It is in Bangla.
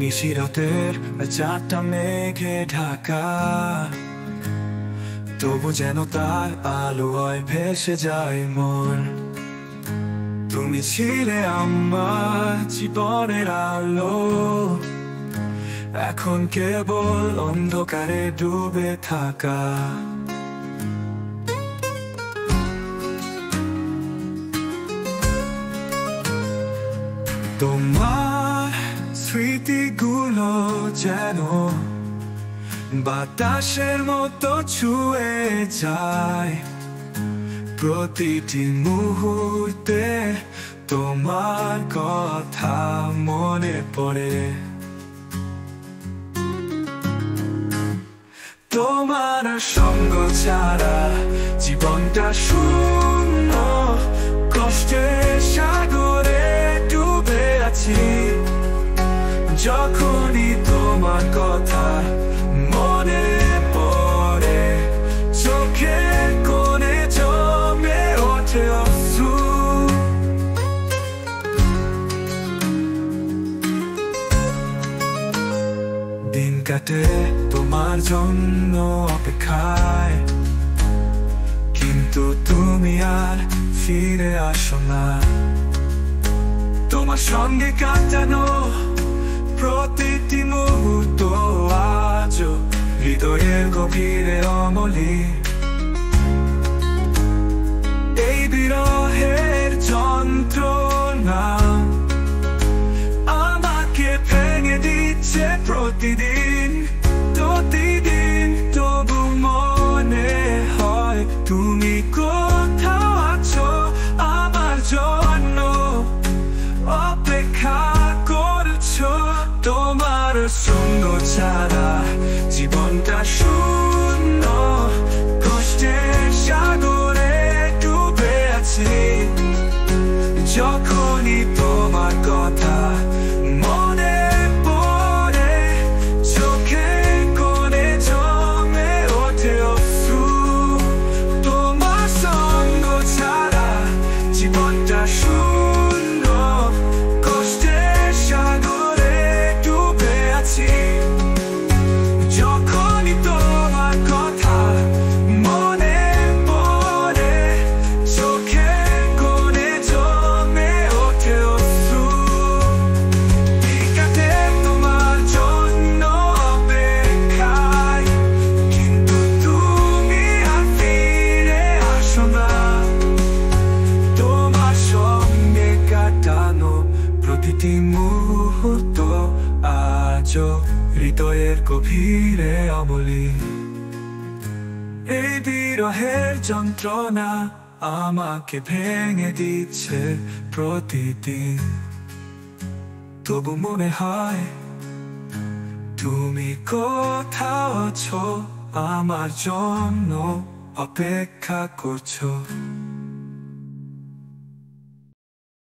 নিশিরাতের চারটা মেঘে ঢাকা, তবু যেন তার আলোয় ভেসে যায় মন। তুমি ছিলে আমার জীবনের আলো, এখন কেবল অন্ধকারে ডুবে থাকা। তোমার স্মৃতিগুলো যেন বাতাসের মতো ছুঁয়ে যায়, প্রতিটি মুহূর্তে তোমার কথা মনে পড়ে। তোমার সঙ্গ ছাড়া জীবনটা শূন্য, কষ্টের সাগরে ডুবে আছি। যখনই তোমার কথা মনে পড়ে, চোখের কোণে জমে ওঠে অশ্রু। দিন কাটে তোমার জন্য অপেক্ষায়, কিন্তু তুমি আর ফিরে আসো না। তোমার সঙ্গে কাটানো প্রতিটি মুহূর্ত আজও হৃদয়ের গভীরে অমলি। এই বিরহের যন্ত্রণা আমাকে ভেঙে দিচ্ছে প্রতিদিন প্রতিদিন। তবু মনে হয় তুমি কোথাও আছো, আমার জন্য অপেক্ষা করছো। তোমার সঙ্গ ছাড়া জীবনটা শূন্য, কষ্টের সাগরে ডুবে আছি। যখনই তোমার কথা মনে পড়ে, চোখের কোণে জমে ওঠে অশ্রু। তোমার সঙ্গ ছাড়া জীবনটা শূন্য, কষ্টের সাগরে ডুবে আছি। যখনই তোমার কথা মনে পড়ে, চোখের কোণে জমে ওঠে অশ্রু। কাটে তোমার জন্য অপেক্ষায়, কিন্তু তুমি আর ফিরে আসো না। তোমার সঙ্গে কাটানো প্রতিটি মুহূর্ত আজও হৃদয়ের গভীরে অমলি। এই বিরহের যন্ত্রণা আমাকে ভেঙে দিচ্ছে প্রতিদিন। তবু মনে হয় তুমি কোথাও আছো, আমার জন্য অপেক্ষা করছো।